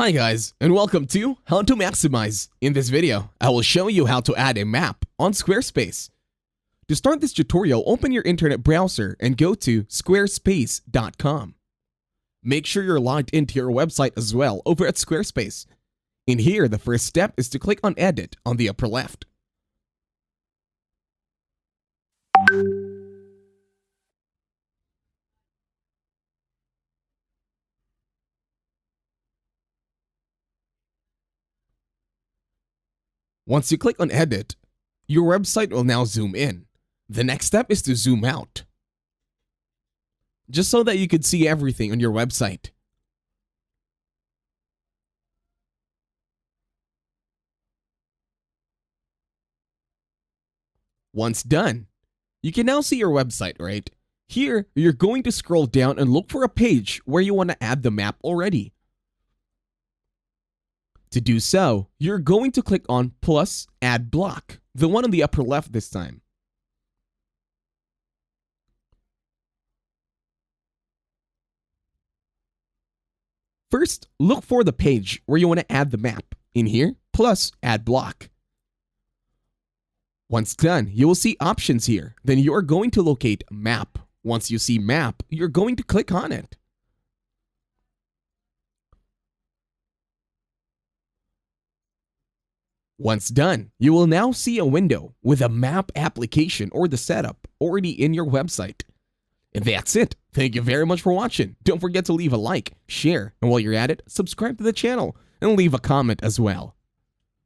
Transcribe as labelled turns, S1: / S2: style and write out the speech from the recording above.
S1: Hi guys, and welcome to How to Maximize. In this video, I will show you how to add a map on SquareSpace. To start this tutorial, open your internet browser and go to squarespace.com. Make sure you're logged into your website as well over at SquareSpace. In here, the first step is to click on Edit on the upper left. Once you click on Edit, your website will now zoom in. The next step is to zoom out, just so that you can see everything on your website. Once done, you can now see your website, right? Here, you're going to scroll down and look for a page where you want to add the map already. To do so, you're going to click on plus add block, the one on the upper left this time. First, look for the page where you want to add the map. In here, plus add block. Once done, you will see options here. Then you are going to locate map. Once you see map, you're going to click on it. Once done, you will now see a window with a map application or the setup already in your website. And that's it. Thank you very much for watching. Don't forget to leave a like, share, and while you're at it, subscribe to the channel and leave a comment as well.